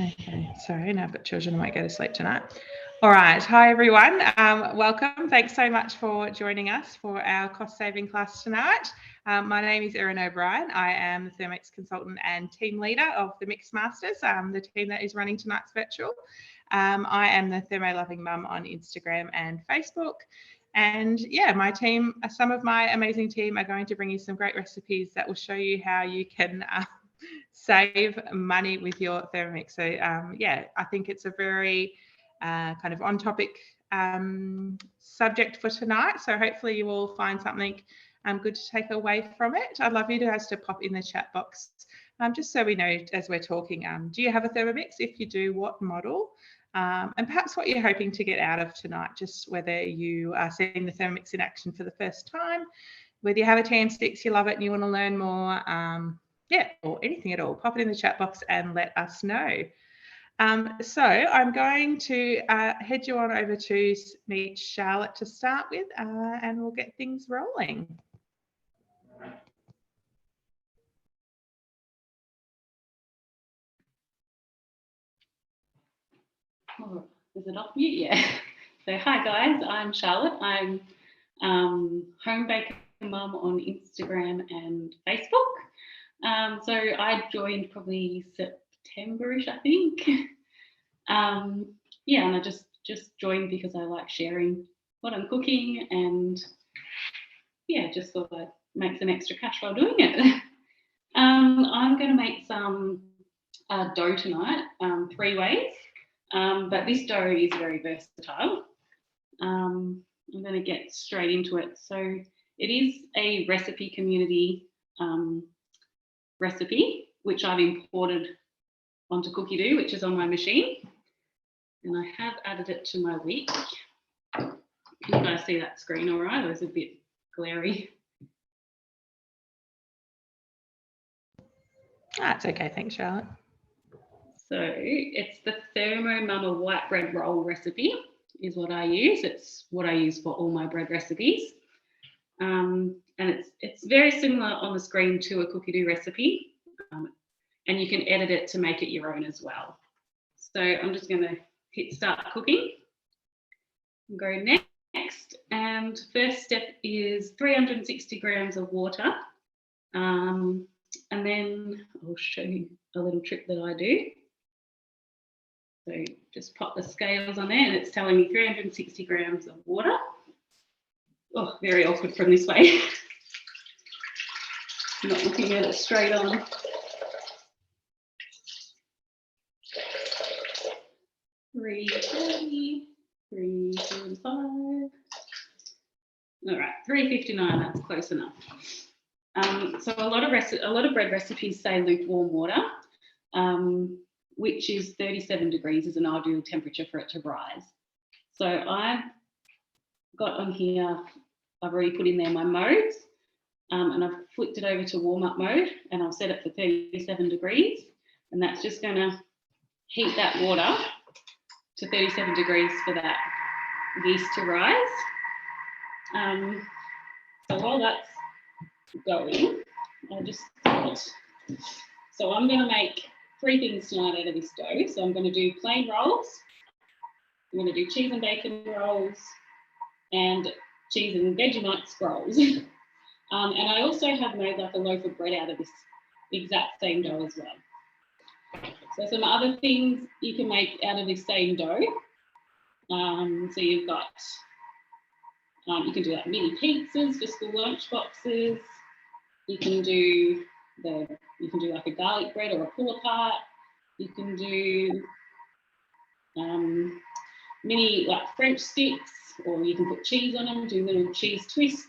Okay, sorry, now I've got children who might go to sleep tonight. All right, hi everyone, welcome. Thanks so much for joining us for our cost saving class tonight. My name is Erin O'Brien. I am the Thermix consultant and team leader of the Mixmasters, the team that is running tonight's virtual. I am the Thermo Loving Mum on Instagram and Facebook. And yeah, my team, some of my amazing team are going to bring you some great recipes that will show you how you can save money with your Thermomix. So yeah, I think it's a very kind of on topic subject for tonight. So hopefully you will find something good to take away from it. I'd love you guys to pop in the chat box just so we know as we're talking, do you have a Thermomix? If you do, what model? And perhaps what you're hoping to get out of tonight, just whether you are seeing the Thermomix in action for the first time, whether you have a TM6, you love it and you want to learn more, yeah, or anything at all, pop it in the chat box and let us know. So I'm going to head you on over to meet Charlotte to start with, and we'll get things rolling. Oh, is it off mute? Yeah. So hi guys, I'm Charlotte. I'm home baker mum on Instagram and Facebook. So I joined probably September-ish, I think. Yeah, and I just joined because I like sharing what I'm cooking, and yeah, just thought I'd make some extra cash while doing it. I'm going to make some dough tonight, 3 ways. But this dough is very versatile. I'm going to get straight into it. So it is a recipe community recipe, which I've imported onto CookieDoo, which is on my machine. And I have added it to my week. Can you guys see that screen all right? Or is it a bit glary? That's okay, thanks, Charlotte. So it's the Thermo Mama white bread roll recipe is what I use. It's what I use for all my bread recipes. And it's very similar on the screen to a CookieDoo recipe. And you can edit it to make it your own as well. So I'm just going to hit start cooking and go next. And first step is 360 grams of water. And then I'll show you a little trick that I do. So just pop the scales on there and it's telling me 360 grams of water. Oh, very awkward from this way. Not looking at it straight on. $3.30, $3.45. All right, $3.59. That's close enough. So a lot of bread recipes say lukewarm water, which is 37 degrees is an ideal temperature for it to rise. So I've got on here, I've already put in there my modes, and I've flicked it over to warm up mode, and I've set it for 37 degrees, and that's just going to heat that water to 37 degrees for that yeast to rise. So while that's going, I just thought, so I'm going to make 3 things tonight out of this dough. So I'm going to do plain rolls, I'm going to do cheese and bacon rolls, and cheese and Vegemite rolls. And I also have made like a loaf of bread out of this exact same dough as well. So some other things you can make out of this same dough. So you've got, you can do like mini pizzas just for lunch boxes. You can do like a garlic bread or a pull apart. You can do mini like French sticks, or you can put cheese on them, do little cheese twists.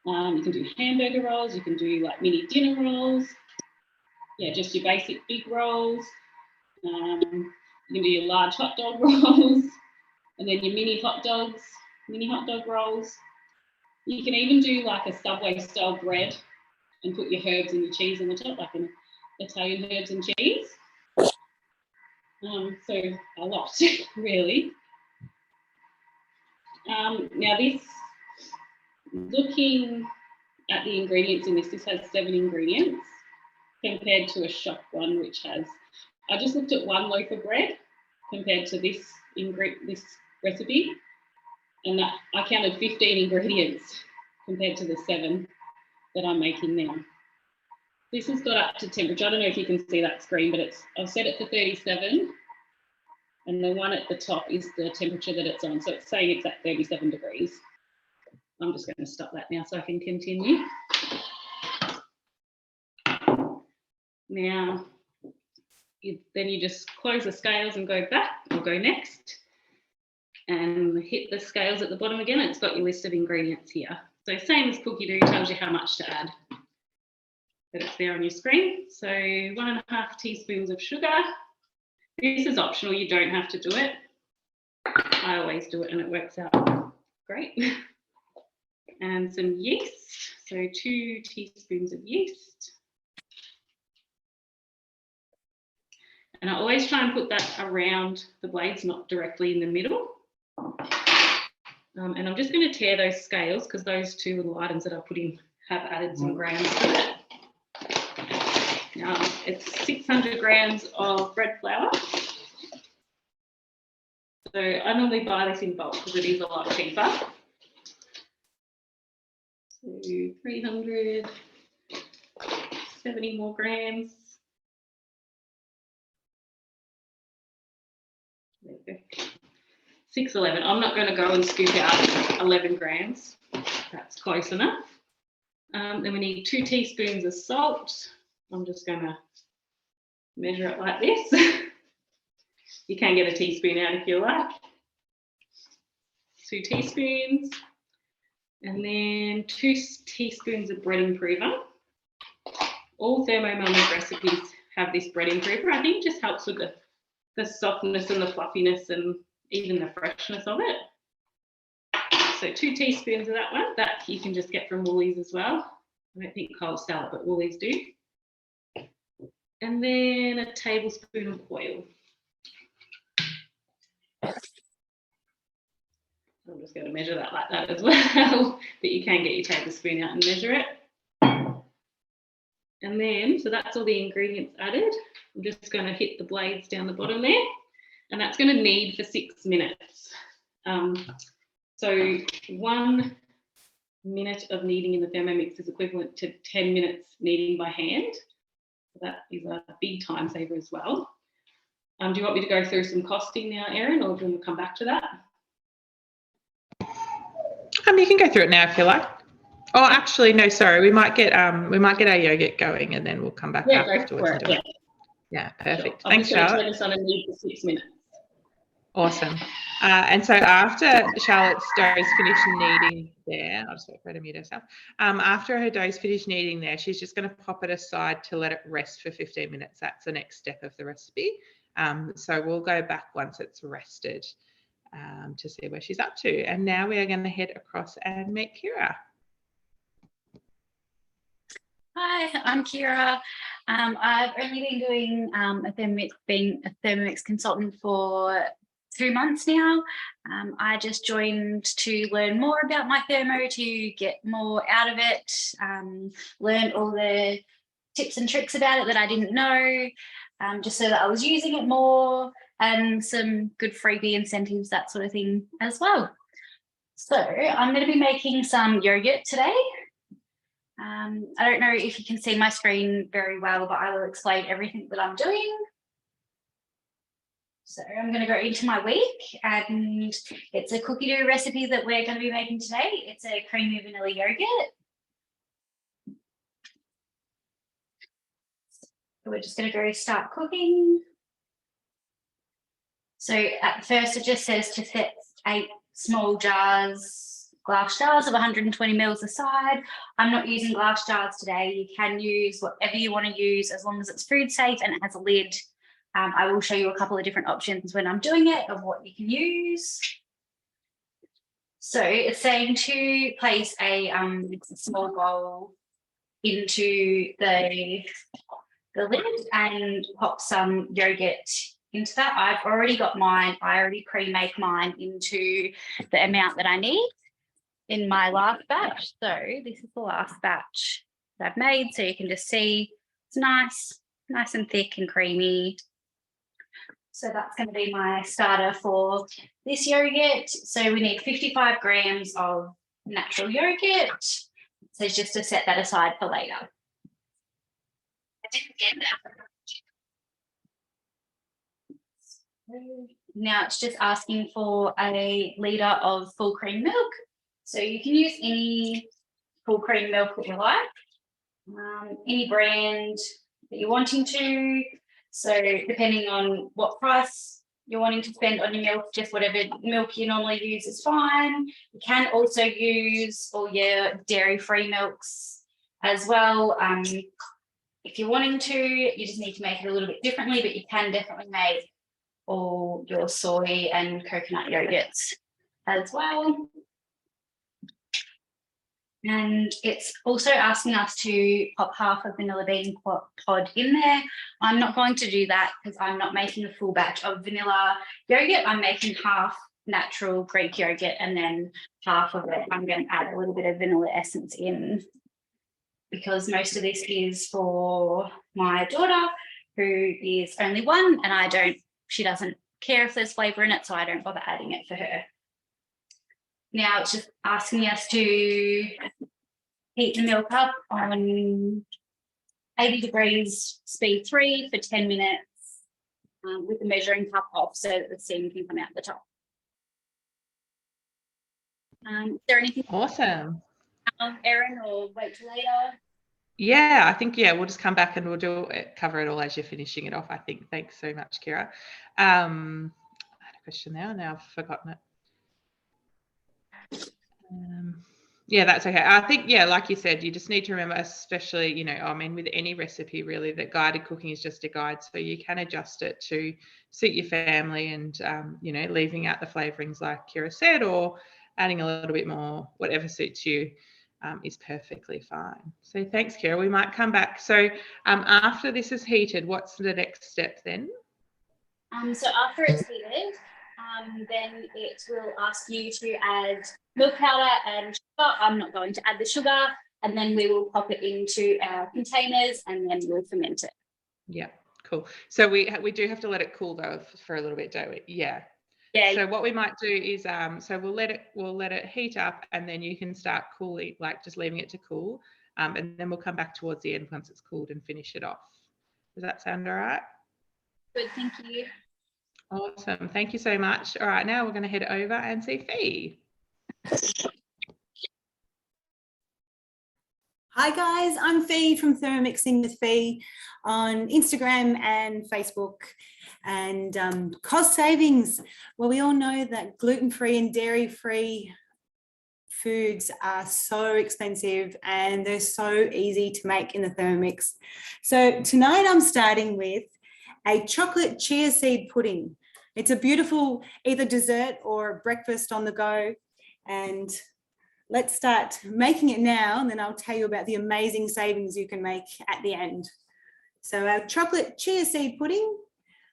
You can do hamburger rolls. You can do like mini dinner rolls. Yeah, just your basic big rolls. You can do your large hot dog rolls, and then your mini hot dog rolls. You can even do like a Subway style bread and put your herbs and your cheese on the top, like an Italian herbs and cheese. So a lot, really. Now this, looking at the ingredients in this has 7 ingredients compared to a shop one which has I just looked at 1 loaf of bread compared to this recipe, and that I counted 15 ingredients compared to the 7 that I'm making now. This has got up to temperature. I don't know if you can see that screen, but I've set it for 37, and the one at the top is the temperature that it's on. So it's saying it's at 37 degrees. I'm just going to stop that now so I can continue. Now, then you just close the scales and go back or go next and hit the scales at the bottom again. It's got your list of ingredients here. So same as Cookie Dough, tells you how much to add. But it's there on your screen. So 1.5 teaspoons of sugar. This is optional, you don't have to do it. I always do it and it works out great. And some yeast, so 2 teaspoons of yeast. And I always try and put that around the blades, not directly in the middle. And I'm just going to tear those scales because those 2 little items that I put in have added some grams to it. Now, it's 600 grams of bread flour. So I normally buy this in bulk because it is a lot cheaper. So 370 more grams. There we go. 611. I'm not going to go and scoop out 11 grams. That's close enough. Then we need 2 teaspoons of salt. I'm just going to measure it like this. You can get a teaspoon out if you like. 2 teaspoons. And then 2 teaspoons of bread improver. All Thermo Mama's recipes have this bread improver. I think it just helps with the softness and the fluffiness and even the freshness of it. So 2 teaspoons of that one. That you can just get from Woolies as well. I don't think Coles sell it, but Woolies do. And then a tablespoon of oil. I'm just going to measure that like that as well, but you can get your tablespoon out and measure it. And then, so that's all the ingredients added. I'm just going to hit the blades down the bottom there, and that's going to knead for 6 minutes. So 1 minute of kneading in the Thermomix is equivalent to 10 minutes kneading by hand. So that is a big time saver as well. Do you want me to go through some costing now, Erin, or do you want to come back to that? You can go through it now if you like. Oh, actually, no, sorry. We might get our yogurt going, and then we'll come back afterwards. Yeah, perfect. Sure. Thanks, Charlotte. I'm just going to turn this on and knead for 6 minutes. Awesome. And so after Charlotte's dough's finished kneading there, I'll just wait for her to mute herself. After her dough's finished kneading there, she's just going to pop it aside to let it rest for 15 minutes. That's the next step of the recipe. So we'll go back once it's rested to see where she's up to. And now we are going to head across and meet Kira. Hi, I'm Kira. I've only been doing being a Thermomix consultant for 2 months now. I just joined to learn more about my thermo, to get more out of it, learn all the tips and tricks about it that I didn't know, just so that I was using it more, and some good freebie incentives, that sort of thing as well. So I'm going to be making some yogurt today. I don't know if you can see my screen very well, but I will explain everything that I'm doing. So I'm going to go into my week, and it's a cookie dough recipe that we're going to be making today. It's a creamy vanilla yogurt. So we're just going to go start cooking. So at first it just says to set 8 small jars, glass jars of 120 mils aside. I'm not using glass jars today. You can use whatever you want to use as long as it's food safe and it has a lid. I will show you a couple of different options when I'm doing it of what you can use. So it's saying to place a small bowl into the lid and pop some yogurt into that. I've already got mine. I already pre-make mine into the amount that I need in my last batch. So this is the last batch that I've made. So you can just see it's nice and thick and creamy. So that's going to be my starter for this yogurt. So we need 55 grams of natural yogurt. So just to set that aside for later. I didn't get that. Now it's just asking for a litre of full cream milk. So you can use any full cream milk that you like, any brand that you're wanting to. So depending on what price you're wanting to spend on your milk, just whatever milk you normally use is fine. You can also use all your dairy-free milks as well. If you're wanting to, you just need to make it a little bit differently, but you can definitely make all your soy and coconut yogurts as well. And it's also asking us to pop half a vanilla bean pod in there. I'm not going to do that because I'm not making a full batch of vanilla yogurt. I'm making half natural Greek yogurt, and then half of it I'm going to add a little bit of vanilla essence in, because most of this is for my daughter, who is only 1, and she doesn't care if there's flavour in it, so I don't bother adding it for her. Now it's just asking us to heat the milk up on 80 degrees speed 3 for 10 minutes with the measuring cup off so that the steam can come out the top. Is there anything? Awesome. Erin, or wait till later? Yeah, I think, we'll just come back and we'll cover it all as you're finishing it off, I think. Thanks so much, Kira. I had a question now I've forgotten it. Yeah, that's okay. I think, like you said, you just need to remember, especially, with any recipe really, that guided cooking is just a guide. So you can adjust it to suit your family and, leaving out the flavorings like Kira said, or adding a little bit more, whatever suits you is perfectly fine. So thanks, Kira. We might come back. So after this is heated, what's the next step then? So after it's heated, then it will ask you to add milk powder and sugar. I'm not going to add the sugar, and then we will pop it into our containers and then we'll ferment it. Yeah, cool. So we do have to let it cool though for a little bit, don't we? Yeah. So what we might do is so we'll let it heat up, and then you can start cooling, like just leaving it to cool, and then we'll come back towards the end once it's cooled and finish it off. Does that sound all right? Good, thank you. Awesome. Thank you so much. All right, now we're going to head over and see Fee. Hi guys, I'm Fee from Thermomixing with Fee on Instagram and Facebook. And cost savings. Well, we all know that gluten-free and dairy-free foods are so expensive and they're so easy to make in the Thermomix. So tonight I'm starting with a chocolate chia seed pudding. It's a beautiful either dessert or breakfast on the go. And let's start making it now, and then I'll tell you about the amazing savings you can make at the end. So our chocolate chia seed pudding,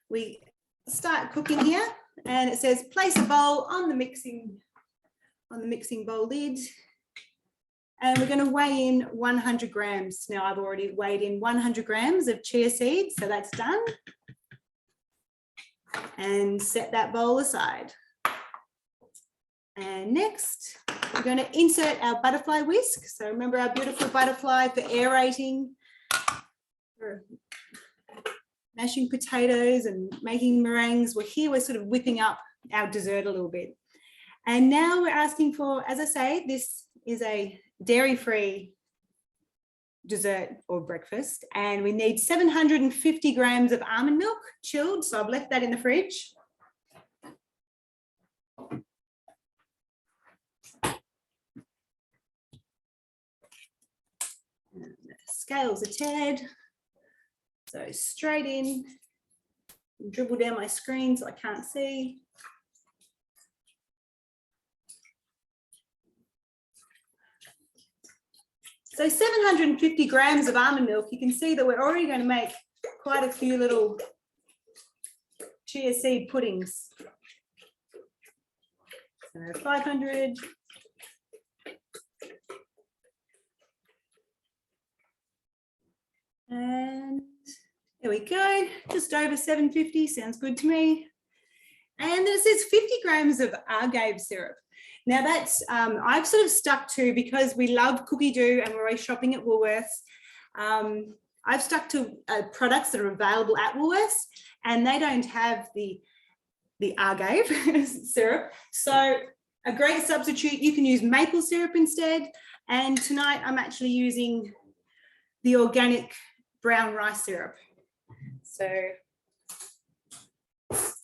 we start cooking here, and it says place a bowl on the mixing bowl lid, and we're going to weigh in 100 grams. Now I've already weighed in 100 grams of chia seeds, so that's done. And set that bowl aside. And next, we're going to insert our butterfly whisk. So remember our beautiful butterfly for aerating, for mashing potatoes and making meringues. We're sort of whipping up our dessert a little bit. And now we're asking for, as I say, this is a dairy-free dessert or breakfast, and we need 750 grams of almond milk chilled. So I've left that in the fridge. Scales a tad, so straight in, dribble down my screen so I can't see. So 750 grams of almond milk, you can see that we're already going to make quite a few little chia seed puddings. So 500. And here we go, just over 750, sounds good to me. And then it says 50 grams of agave syrup. Now that's, I've sort of stuck to, because we love cookie dough and we're always shopping at Woolworths, I've stuck to products that are available at Woolworths, and they don't have the agave syrup. So a great substitute, you can use maple syrup instead. And tonight I'm actually using the organic brown rice syrup. So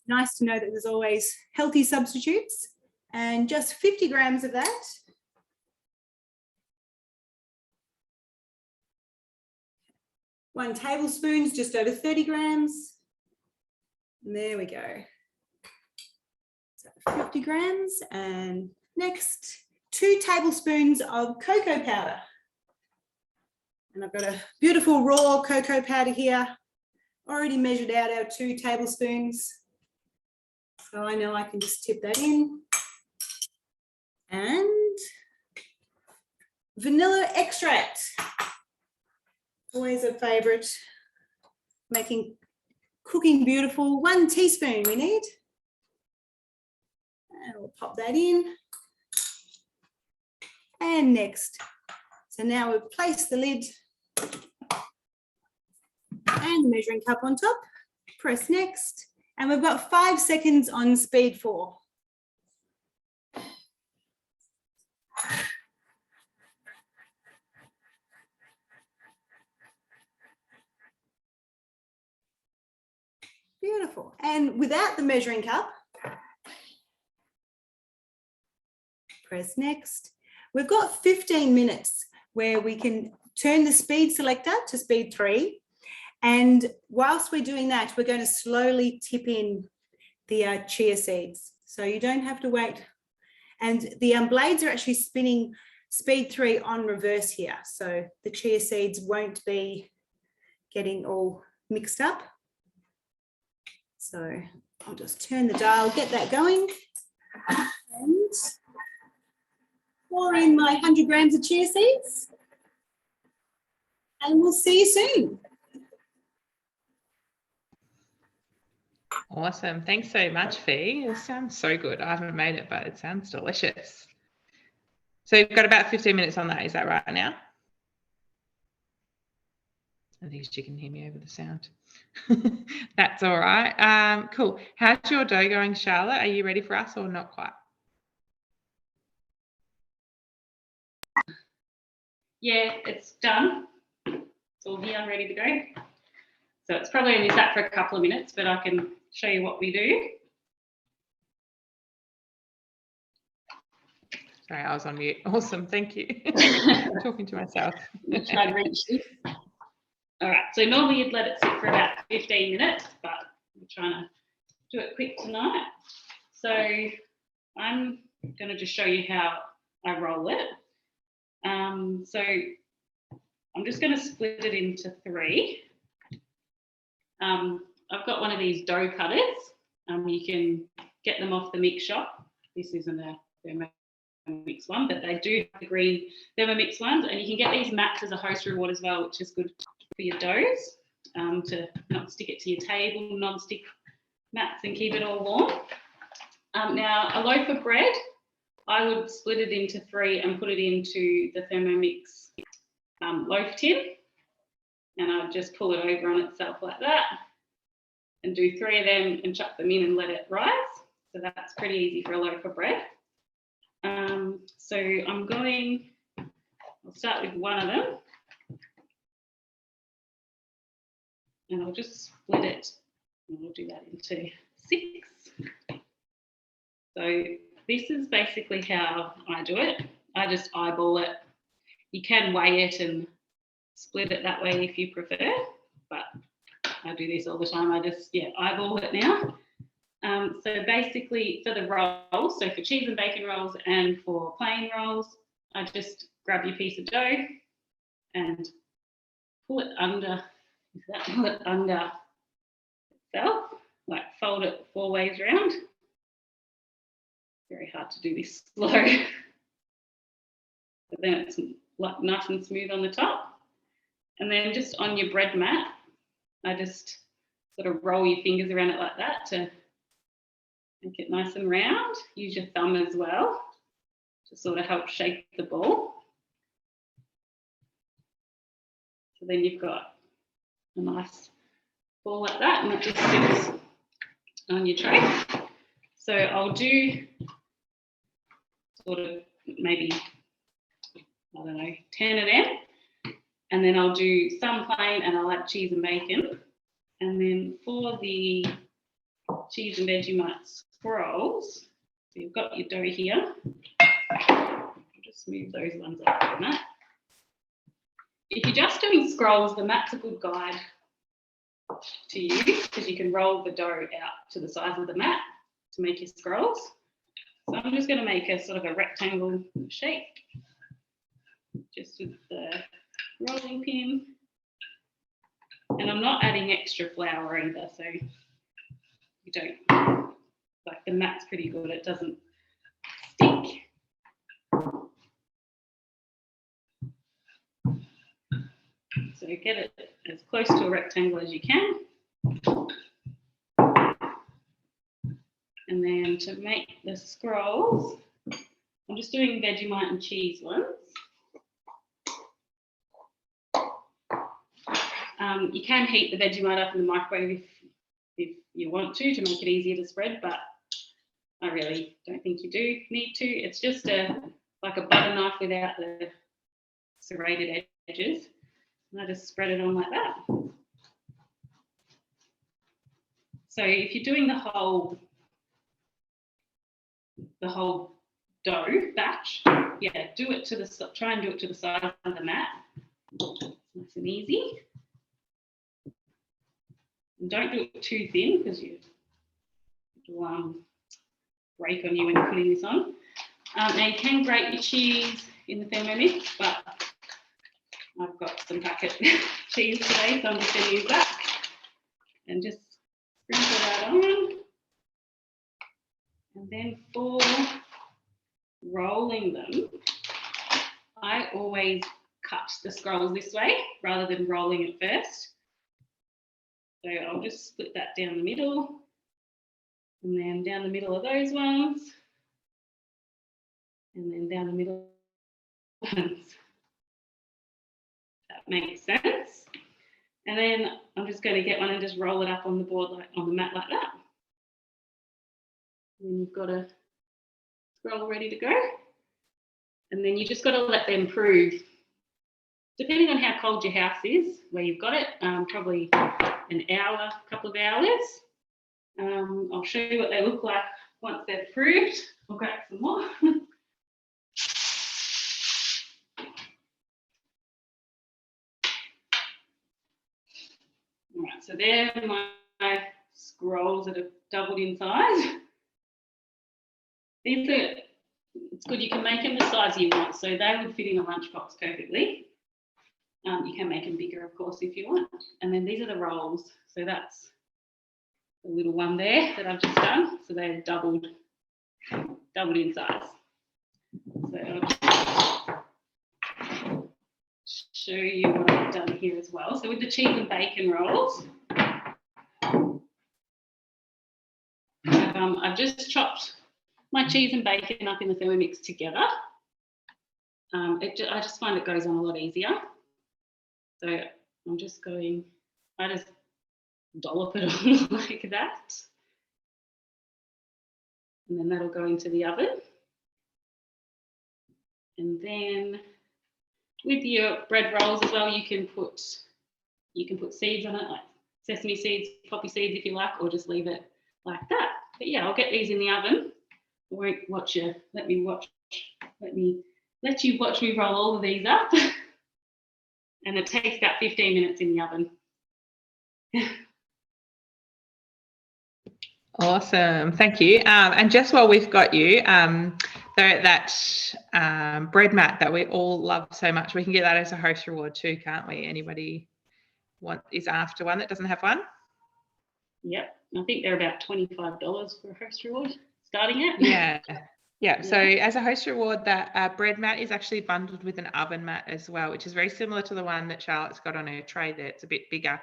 nice to know that there's always healthy substitutes, and just 50 grams of that. One tablespoon, just over 30 grams. And there we go. So 50 grams. And next, 2 tablespoons of cocoa powder. And I've got a beautiful raw cocoa powder here. Already measured out our 2 tablespoons. So I know I can just tip that in. And vanilla extract. Always a favourite. Making cooking beautiful. 1 teaspoon we need. And we'll pop that in. And next. So now we've placed the lid and the measuring cup on top. Press next. And we've got 5 seconds on speed 4. Beautiful. And without the measuring cup, press next. We've got 15 minutes where we can turn the speed selector to speed 3. And whilst we're doing that, we're going to slowly tip in the chia seeds. So you don't have to wait. And the blades are actually spinning speed 3 on reverse here. So the chia seeds won't be getting all mixed up. So I'll just turn the dial, get that going, and pour in my 100 grams of chia seeds. And we'll see you soon. Awesome. Thanks so much, Fee. It sounds so good. I haven't made it, but it sounds delicious. So you've got about 15 minutes on that. Is that right now? At least you can hear me over the sound. That's all right. Cool. How's your dough going, Charlotte? Are you ready for us or not quite? Yeah, it's done. It's all here, ready to go. So it's probably only sat for a couple of minutes, but I can show you what we do. Sorry, I was on mute. Awesome, thank you. Talking to myself. Try to reach this. All right, so normally you'd let it sit for about 15 minutes, but we're trying to do it quick tonight. So I'm going to just show you how I roll it. So I'm just going to split it into 3. I've got one of these dough cutters. You can get them off the mix shop. This isn't a Thermomix one, but they do have the green Thermomix ones, and you can get these mats as a host reward as well, which is good for your doughs, to not stick it to your table, non-stick mats, and keep it all warm. Now, a loaf of bread, I would split it into 3 and put it into the Thermomix loaf tin, and I'd just pull it over on itself like that and do 3 of them and chuck them in and let it rise. So that's pretty easy for a loaf of bread. So I'll start with one of them, and I'll just split it, and we'll do that into 6. So this is basically how I do it. I just eyeball it. You can weigh it and split it that way if you prefer, but I do this all the time. I just, eyeball it now. So basically for the rolls, so for cheese and bacon rolls and for plain rolls, I just grab your piece of dough and pull it under itself, like fold it 4 ways around. Very hard to do this slow. But then it's like nice and smooth on the top. And then just on your bread mat, I just sort of roll your fingers around it like that to make it nice and round. Use your thumb as well to sort of help shape the ball. So then you've got a nice ball like that, and it just sits on your tray. So I'll do sort of maybe, I don't know, 10 of them. And then I'll do some plain and I'll add cheese and bacon. And then for the cheese and Vegemite scrolls, so you've got your dough here. I'll just move those ones up from that. If you're just doing scrolls, the mat's a good guide to use because you can roll the dough out to the size of the mat to make your scrolls. So I'm just going to make a sort of a rectangle shape just with the rolling pin. And I'm not adding extra flour either, so you don't, like the mat's pretty good, it doesn't stick. So get it as close to a rectangle as you can. And then to make the scrolls, I'm just doing Vegemite and cheese ones. You can heat the Vegemite up in the microwave if you want to make it easier to spread, but I really don't think you do need to. It's just like a butter knife without the serrated edges. And I just spread it on like that. So if you're doing the whole dough batch, yeah, do it to the, try and do it to the size of the mat. Nice and easy. And don't do it too thin because it'll break on you when you're putting this on. Now you can grate your cheese in the Thermomix, but I've got some packet cheese today, so I'm just going to use that and just sprinkle that on. And then for rolling them, I always cut the scrolls this way rather than rolling it first. So I'll just split that down the middle and then down the middle of those ones and then down the middle ones. That makes sense. And then I'm just going to get one and just roll it up on the board, like on the mat like that. And then you've got a scroll ready to go. And then you just got to let them prove, depending on how cold your house is, where you've got it, probably an hour, a couple of hours. I'll show you what they look like once they're proved. I'll grab some more. All right, so they're my scrolls that have doubled in size. These are, it's good, you can make them the size you want, so they would fit in a lunchbox perfectly. You can make them bigger, of course, if you want. And then these are the rolls. So that's the little one there that I've just done. So they're doubled in size. So I'll just show you what I've done here as well. So with the cheese and bacon rolls, I've just chopped my cheese and bacon up in the Thermomix together. I just find it goes on a lot easier. So I'm just going, I just dollop it on like that. And then that'll go into the oven. And then with your bread rolls as well, you can put seeds on it, like sesame seeds, poppy seeds if you like, or just leave it like that. But yeah, I'll get these in the oven. I won't watch you, let you watch me roll all of these up. And it takes about 15 minutes in the oven. Awesome, thank you. And just while we've got you, that bread mat that we all love so much, we can get that as a host reward too, can't we? Anybody is after one that doesn't have one? Yep, I think they're about $25 for a host reward, starting at. Yeah, Yeah, so as a host reward, that bread mat is actually bundled with an oven mat as well, which is very similar to the one that Charlotte's got on her tray there. It's a bit bigger.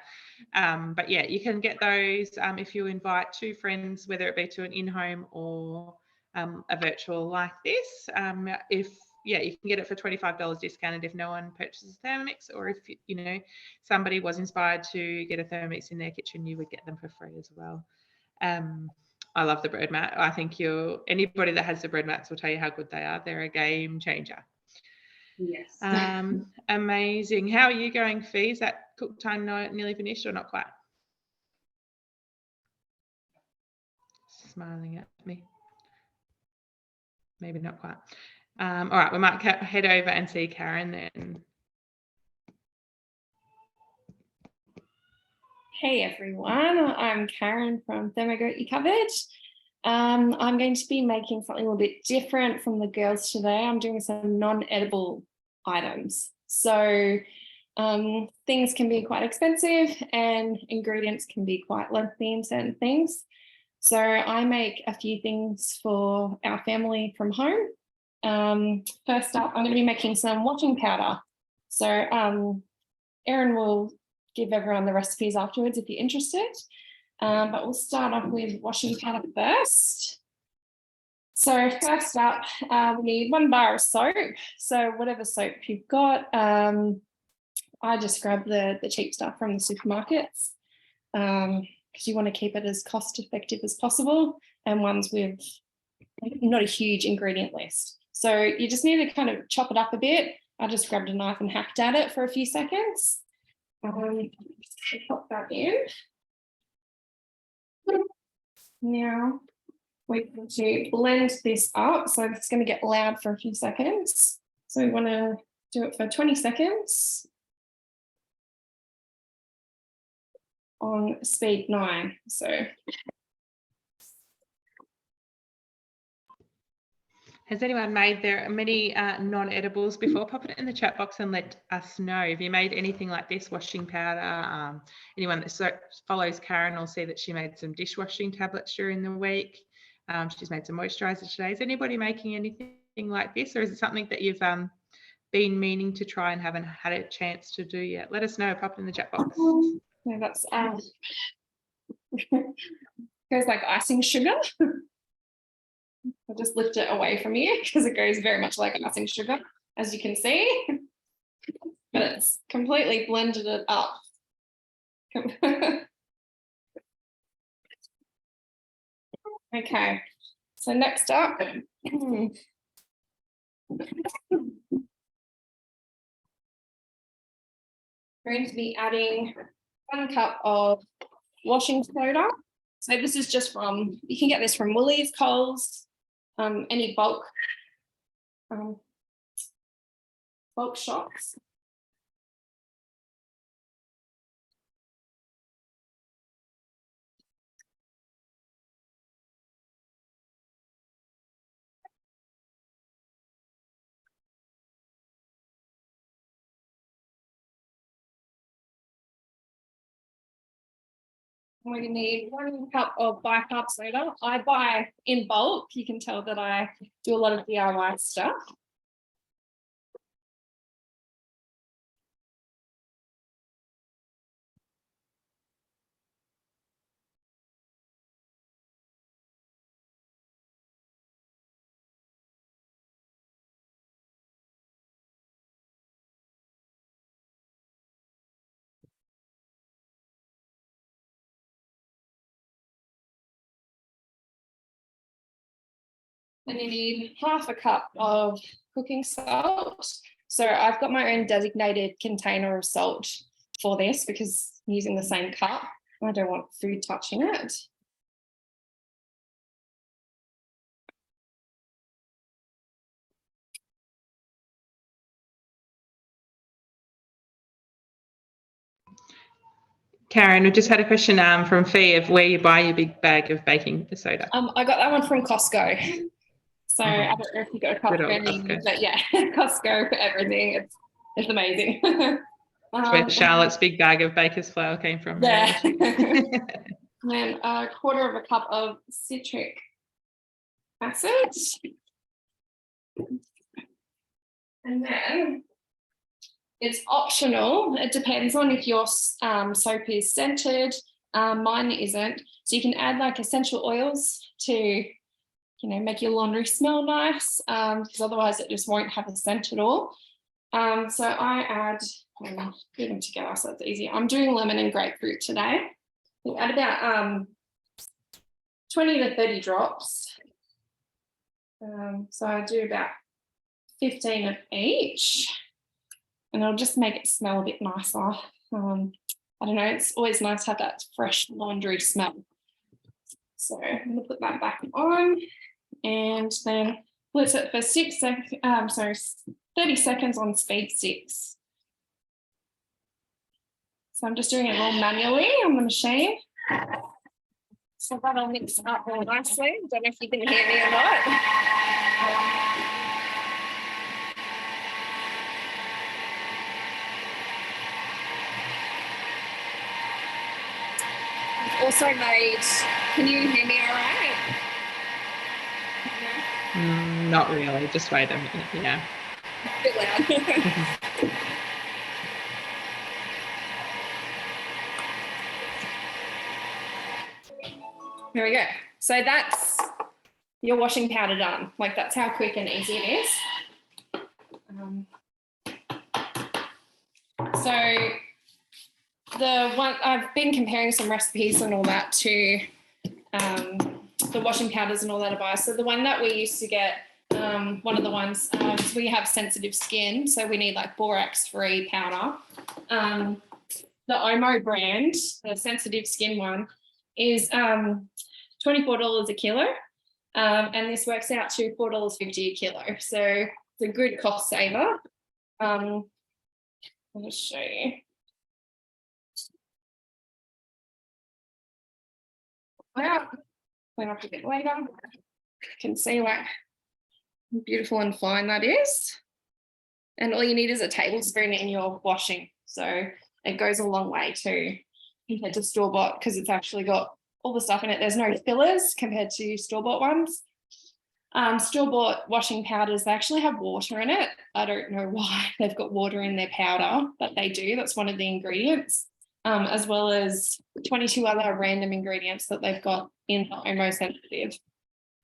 But yeah, you can get those if you invite 2 friends, whether it be to an in-home or a virtual like this. You can get it for $25 discounted if no one purchases Thermomix, or if somebody was inspired to get a Thermomix in their kitchen, you would get them for free as well. I love the bread mat. I think anybody that has the bread mats will tell you how good they are. They're a game changer. Yes. Amazing. How are you going, Fee? Is that cook time nearly finished or not quite? Smiling at me. Maybe not quite. All right, we might head over and see Karen then. Hey everyone, I'm Karen from Thermogoat Cupboard. I'm going to be making something a little bit different from the girls today. I'm doing some non-edible items. So things can be quite expensive and ingredients can be quite lengthy in certain things. So I make a few things for our family from home. First up, I'm going to be making some washing powder. So Erin will give everyone the recipes afterwards if you're interested. But we'll start off with washing powder first. So first up, we need 1 bar of soap. So whatever soap you've got, I just grab the cheap stuff from the supermarkets because you want to keep it as cost effective as possible and ones with not a huge ingredient list. So you just need to kind of chop it up a bit. I just grabbed a knife and hacked at it for a few seconds. Pop that in. Now we're going to blend this up. So it's going to get loud for a few seconds. So we want to do it for 20 seconds on speed 9. So has anyone made many non-edibles before? Pop it in the chat box and let us know. Have you made anything like this, washing powder? Anyone that follows Karen will see that she made some dishwashing tablets during the week. She's made some moisturiser today. Is anybody making anything like this, or is it something that you've been meaning to try and haven't had a chance to do yet? Let us know. Pop it in the chat box. yeah, that's goes like icing sugar. I'll just lift it away from you because it goes very much like icing sugar, as you can see. But it's completely blended it up. Okay, so next up, going to be adding 1 cup of washing soda. So this is just you can get this from Woolies, Coles, any bulk shops. We need 1 cup of bicarb soda. I buy in bulk. You can tell that I do a lot of DIY stuff. Then you need 1/2 cup of cooking salt. So I've got my own designated container of salt for this because I'm using the same cup. I don't want food touching it. Karen, we just had a question from Fee of where you buy your big bag of baking soda. I got that one from Costco. So I don't know if you go to Costco, but yeah, Costco for everything. It's amazing. That's where Charlotte's big bag of baker's flour came from. Yeah. And then 1/4 cup of citric acid. And then it's optional. It depends on if your soap is scented. Mine isn't. So you can add like essential oils to, make your laundry smell nice, because otherwise it just won't have a scent at all. So I add, do them together so it's easy. I'm doing lemon and grapefruit today. You add about 20 to 30 drops. So I do about 15 of each, and I'll just make it smell a bit nicer. I don't know, it's always nice to have that fresh laundry smell. So I'm going to put that back on, and then blitz it for 30 seconds on speed 6. So I'm just doing it all manually on the machine. So that'll mix up really nicely. Don't know if you can hear me or not. I've also made, can you hear me all right? No? Not really, just wait a minute, yeah. A bit loud. There we go. So that's your washing powder done. Like, that's how quick and easy it is. So the one I've been comparing some recipes and all that to the washing powders and all that I buy. So the one that we used to get, one of the ones, we have sensitive skin, so we need like borax-free powder. The Omo brand, the sensitive skin one, is $24 a kilo, and this works out to $4.50 a kilo. So it's a good cost saver. I'll show you. Wow, clean up a bit later. You can see like beautiful and fine that is. And all you need is a tablespoon in your washing. So it goes a long way too compared to store-bought, because it's actually got all the stuff in it. There's no fillers compared to store-bought ones. Store-bought washing powders, they actually have water in it. I don't know why they've got water in their powder, but they do. That's one of the ingredients, as well as 22 other random ingredients that they've got in the Omo sensitive.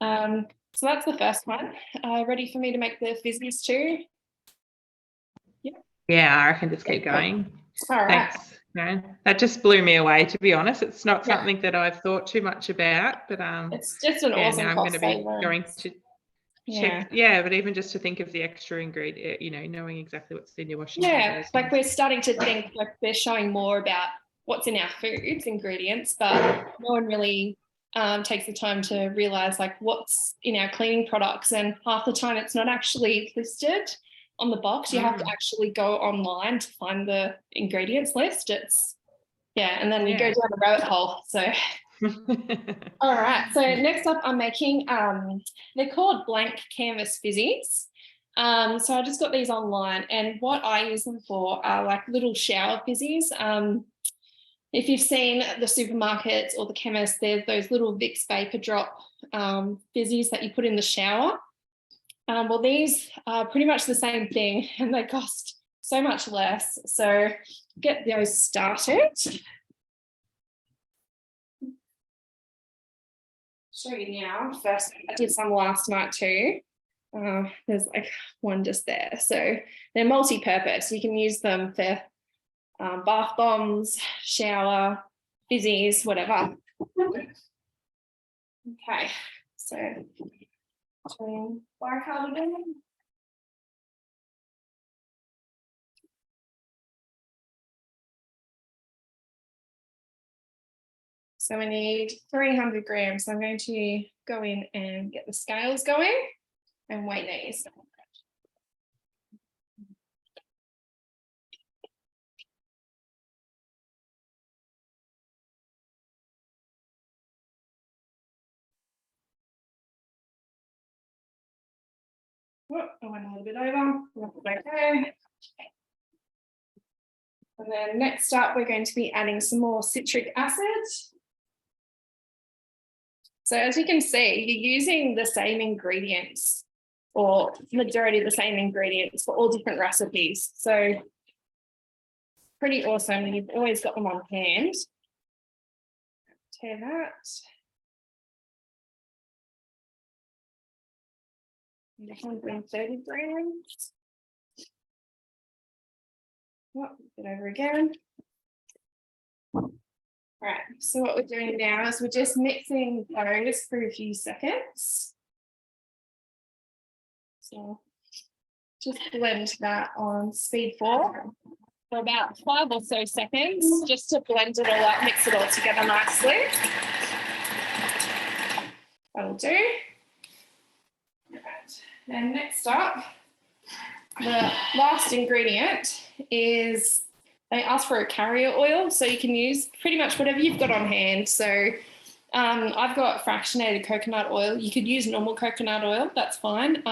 So that's the first one. Ready for me to make the fizzies too? Yeah, I reckon just keep going. All right. Thanks. No, that just blew me away, to be honest. It's not something that I've thought too much about, but it's just an awesome I'm going to be going to check. Yeah, but even just to think of the extra ingredient, knowing exactly what's in your washing powders. Like we're starting to think, like they're showing more about what's in our foods ingredients, but no one really takes the time to realize like what's in our cleaning products, and half the time it's not actually listed on the box. You have to actually go online to find the ingredients list. And then you go down the rabbit hole. So all right, so next up I'm making they're called blank canvas fizzies. So I just got these online, and what I use them for are like little shower fizzies. If you've seen the supermarkets or the chemists, there's those little Vicks Vapor Drop fizzies that you put in the shower. Well, these are pretty much the same thing, and they cost so much less. So get those started. Show you now. First, I did some last night too. There's like one just there. So they're multi-purpose. You can use them for bath bombs, shower, fizzies, whatever. Okay, so bicarb again. So we need 300 grams. So I'm going to go in and get the scales going and weigh these. Oh, I went a little bit over. Okay. And then next up, we're going to be adding some more citric acid. So as you can see, you're using the same ingredients or majority of the same ingredients for all different recipes. So pretty awesome. You've always got them on hand. Tear that. And 130 grams. Oh, get over again. All right, so what we're doing now is we're just mixing those for a few seconds. So just blend that on speed 4 for about 5 or so seconds, just to blend it all up, mix it all together nicely. That'll do. All right. And next up, the last ingredient is, they ask for a carrier oil, so you can use pretty much whatever you've got on hand. So I've got fractionated coconut oil. You could use normal coconut oil, that's fine.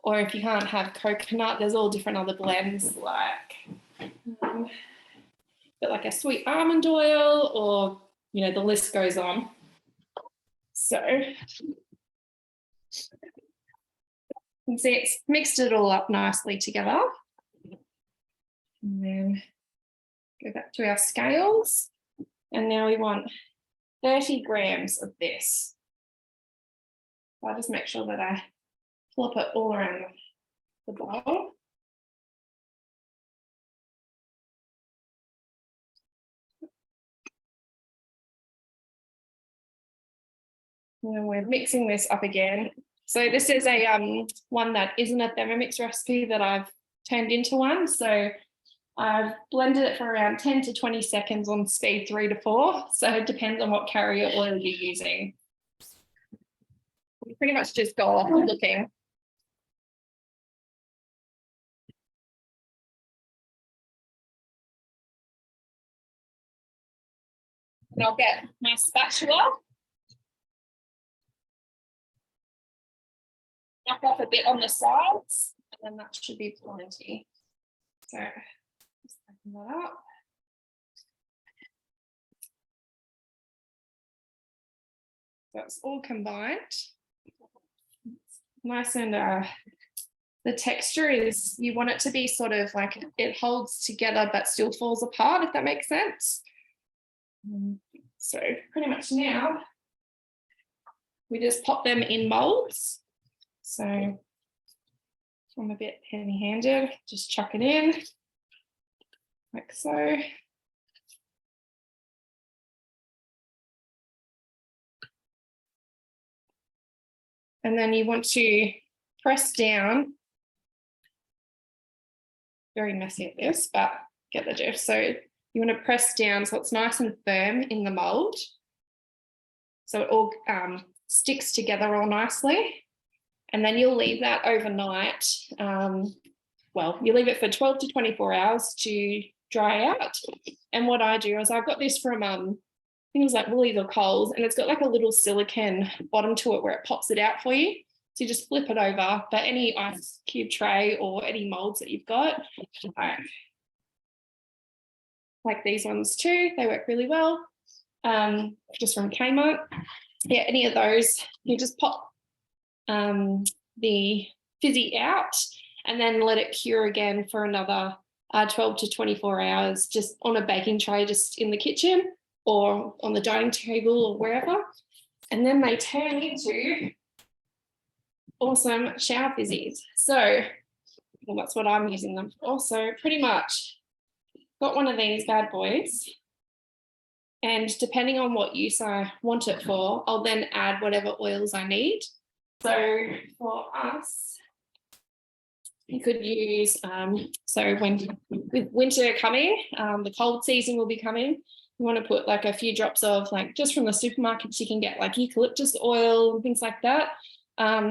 Or if you can't have coconut, there's all different other blends like, but like a sweet almond oil, or, you know, the list goes on. So you can see it's mixed it all up nicely together. And then go back to our scales. And now we want 30 grams of this. So I'll just make sure that I flop it all around the bowl. And then we're mixing this up again. So this is a one that isn't a Thermomix recipe that I've turned into one. So I've blended it for around 10 to 20 seconds on speed 3 to 4. So it depends on what carrier oil you're using. We pretty much just go off looking. And I'll get my spatula. Knock off a bit on the sides, and then that should be plenty. So just open that up. So it's all combined. Nice, and the texture is, you want it to be sort of like it holds together but still falls apart, if that makes sense. So pretty much now we just pop them in molds. So I'm a bit heavy-handed, just chuck it in like so. And then you want to press down, very messy at this, but get the gist. So you want to press down so it's nice and firm in the mold. So it all sticks together all nicely. And then you'll leave that overnight. Well, you leave it for 12 to 24 hours to dry out. And what I do is I've got this from things like Woolies or Coles, and it's got like a little silicone bottom to it where it pops it out for you. So you just flip it over, but any ice cube tray or any molds that you've got, like these ones too, they work really well. Just from Kmart. Yeah, any of those, you just pop the fizzy out and then let it cure again for another 12 to 24 hours, just on a baking tray, just in the kitchen or on the dining table or wherever. And then they turn into awesome shower fizzies. So, well, that's what I'm using them for. So pretty much got one of these bad boys. And depending on what use I want it for, I'll then add whatever oils I need. So for us, you could use, so when with winter coming, the cold season will be coming, you want to put like a few drops of, like, just from the supermarkets, you can get like eucalyptus oil and things like that.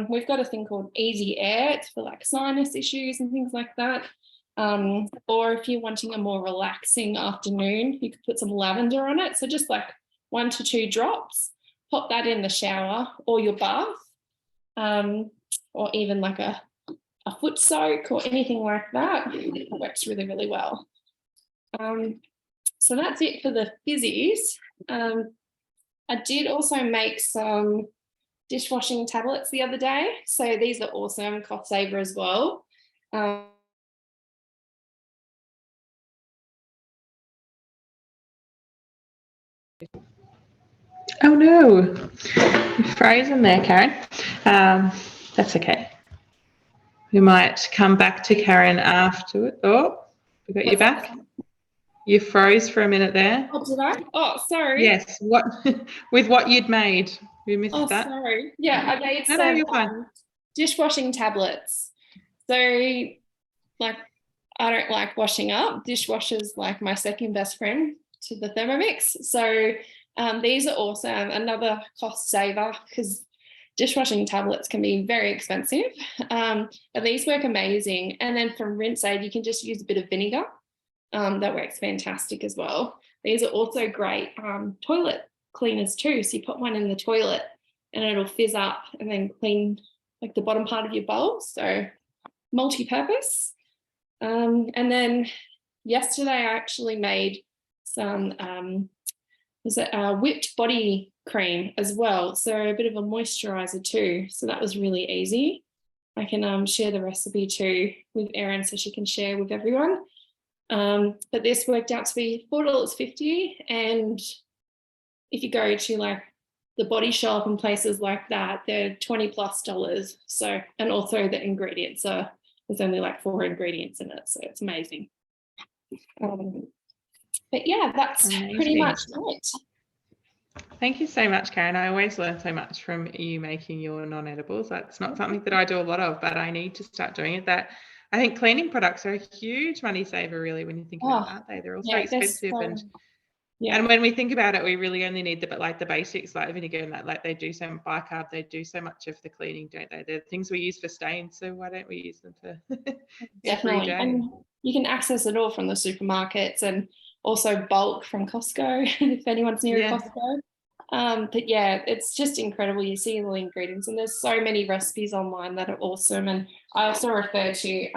We've got a thing called Easy Air. It's for like sinus issues and things like that. Or if you're wanting a more relaxing afternoon, you could put some lavender on it. So just like 1 to 2 drops, pop that in the shower or your bath, or even like a foot soak or anything like that. It works really, really well. So that's it for the fizzies. I did also make some dishwashing tablets the other day. So these are awesome, cost saver as well. Oh no, you're frozen there, Karen. That's okay. We might come back to Karen afterward. Oh, we got you back. You froze for a minute there. Oh, did I? Oh, sorry. Yes. What with what you'd made? We missed Oh, that. sorry. Yeah, I made No, some you're fine. dishwashing tablets. So, like, I don't like washing up. Dishwasher's like my second best friend to the Thermomix. So these are awesome. Another cost saver because dishwashing tablets can be very expensive. But these work amazing. And then from Rinse Aid, you can just use a bit of vinegar. That works fantastic as well. These are also great toilet cleaners too. So you put one in the toilet and it'll fizz up and then clean like the bottom part of your bowl. So multi-purpose. And then yesterday I actually made some whipped body cream as well. So a bit of a moisturizer too. So that was really easy. I can share the recipe too with Erin so she can share with everyone. But this worked out to be $4.50. And if you go to like the Body Shop and places like that, they're $20+. So, and also the ingredients are, there's only like 4 ingredients in it. So it's amazing. But yeah, that's pretty much it. Thank you so much, Karen. I always learn so much from you making your non-edibles. That's not something that I do a lot of, but I need to start doing it. That I think cleaning products are a huge money saver, really, when you think about it, aren't they? They're also expensive, and when we think about it, we really only need the basics like vinegar and that. Like they do so bicarb, they do so much of the cleaning, don't they? They're things we use for stains, so why don't we use them for Definitely. And you can access it all from the supermarkets and also bulk from Costco if anyone's near a Costco. But yeah, it's just incredible. You see all the ingredients and there's so many recipes online that are awesome. And I also refer to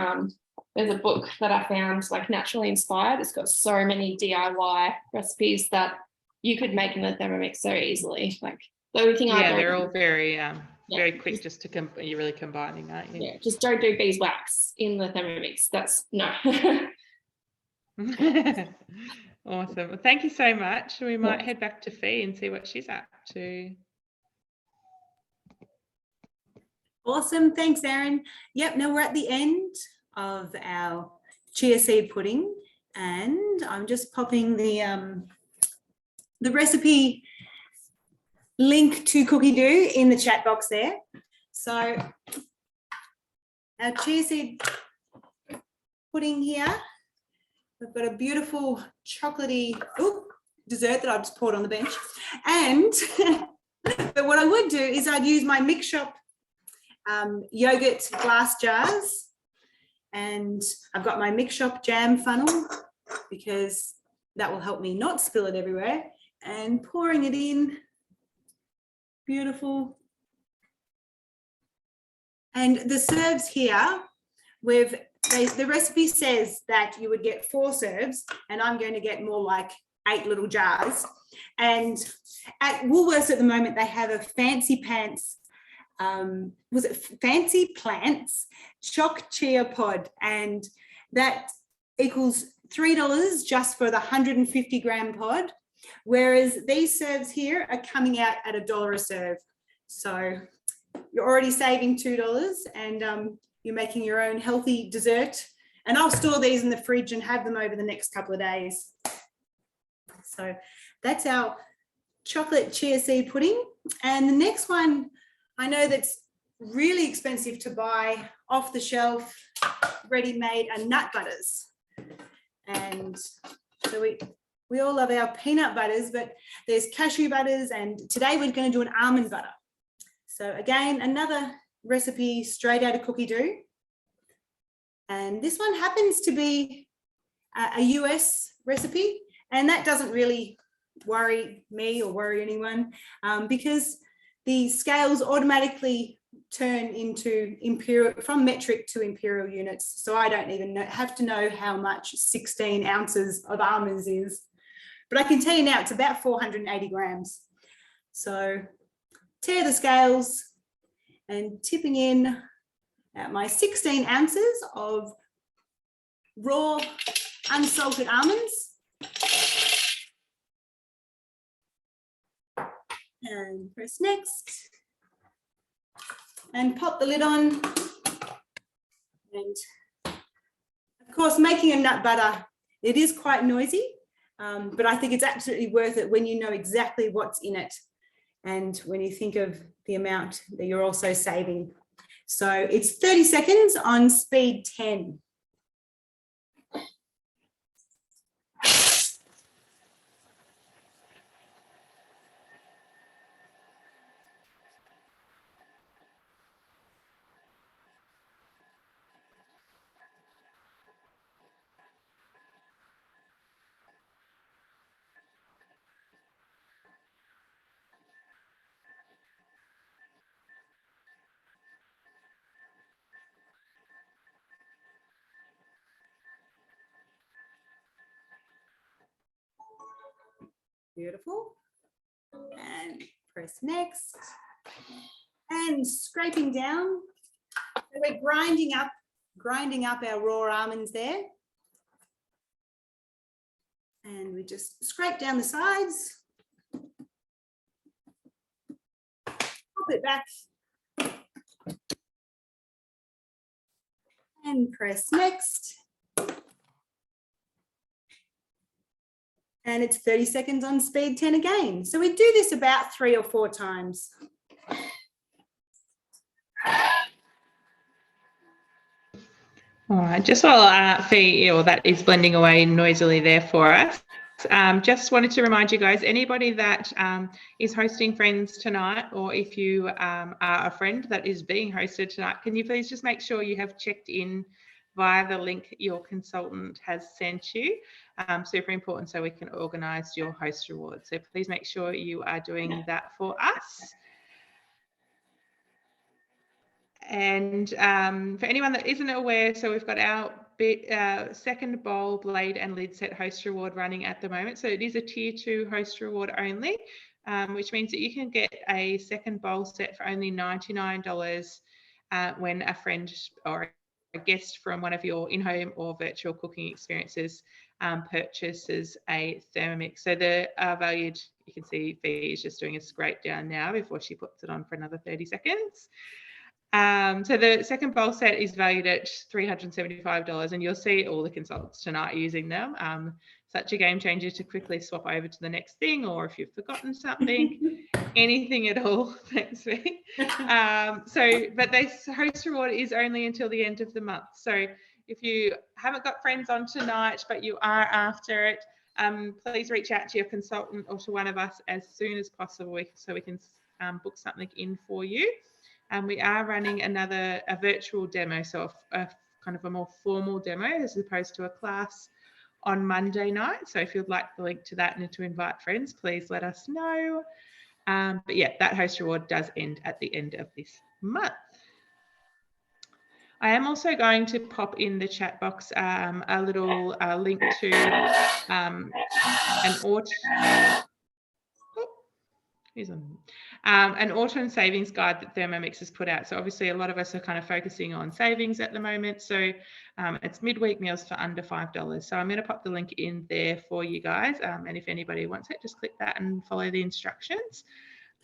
there's a book that I found, like Naturally Inspired. It's got so many DIY recipes that you could make in the Thermomix so easily. Like the only thing they're all very very quick just to you're really combining, aren't you? Yeah, just don't do beeswax in the Thermomix. That's no. Awesome. Well, thank you so much. We might head back to Fee and see what she's up to. Awesome. Thanks, Erin. Yep, now we're at the end of our chia seed pudding, and I'm just popping the recipe link to Cookie Doo in the chat box there. So our chia seed pudding here, we've got a beautiful chocolatey dessert that I've just poured on the bench. And but what I would do is I'd use my Mix Shop yogurt glass jars, and I've got my Mix Shop jam funnel because that will help me not spill it everywhere, and pouring it in. Beautiful. And the serves here, the recipe says that you would get 4 serves, and I'm going to get more like 8 little jars. And at Woolworths at the moment, they have a Fancy Pants, was it Fancy Plants Choc Chia Pod, and that equals $3 just for the 150 gram pod, whereas these serves here are coming out at $1 a serve. So you're already saving $2, and you're making your own healthy dessert. And I'll store these in the fridge and have them over the next couple of days. So that's our chocolate chia seed pudding. And the next one, I know that's really expensive to buy off the shelf, ready-made, are nut butters. And so we all love our peanut butters, but there's cashew butters, and today we're going to do an almond butter. So again, another recipe straight out of Cookie Doo. And this one happens to be a US recipe, and that doesn't really worry me or worry anyone because the scales automatically turn into imperial, from metric to imperial units. So I don't even have to know how much 16 ounces of almonds is. But I can tell you now it's about 480 grams. So tear the scales and tipping in at my 16 ounces of raw unsalted almonds. And press next. And pop the lid on. And of course, making a nut butter, it is quite noisy, but I think it's absolutely worth it when you know exactly what's in it and when you think of the amount that you're also saving. So it's 30 seconds on speed 10. Beautiful. And press next. And scraping down. So we're grinding up our raw almonds there. And we just scrape down the sides. Pop it back. And press next. And it's 30 seconds on speed 10 again. So we do this about 3 or 4 times. All right, just while that is blending away noisily there for us, just wanted to remind you guys, anybody that is hosting friends tonight, or if you are a friend that is being hosted tonight, can you please just make sure you have checked in via the link your consultant has sent you. Super important so we can organise your host reward. So please make sure you are doing that for us. And for anyone that isn't aware, so we've got our second bowl, blade and lid set host reward running at the moment. So it is a tier 2 host reward only, which means that you can get a second bowl set for only $99 when a friend or a guest from one of your in-home or virtual cooking experiences purchases a Thermomix. So they are valued, you can see Fee is just doing a scrape down now before she puts it on for another 30 seconds. So the second bowl set is valued at $375, and you'll see all the consultants tonight using them. Such a game changer to quickly swap over to the next thing, or if you've forgotten something, anything at all. Thanks, Fee. But this host reward is only until the end of the month. So if you haven't got friends on tonight, but you are after it, please reach out to your consultant or to one of us as soon as possible so we can book something in for you. We are running a virtual demo, so a kind of a more formal demo as opposed to a class on Monday night. So if you'd like the link to that and to invite friends, please let us know. But yeah, that host reward does end at the end of this month. I am also going to pop in the chat box a little link to an autumn savings guide that Thermomix has put out. So obviously a lot of us are kind of focusing on savings at the moment. So it's midweek meals for under $5. So I'm going to pop the link in there for you guys. And if anybody wants it, just click that and follow the instructions.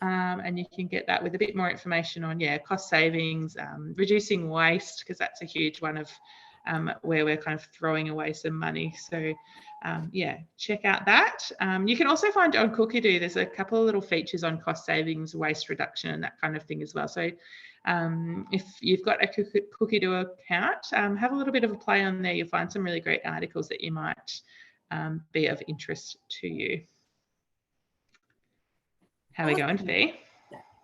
And you can get that with a bit more information on, cost savings, reducing waste, because that's a huge one of where we're kind of throwing away some money. So check out that. You can also find on Cookie-Doo, there's a couple of little features on cost savings, waste reduction, and that kind of thing as well. So if you've got a Cookie-Doo account, have a little bit of a play on there. You'll find some really great articles that you might be of interest to you. How are we going, Fee?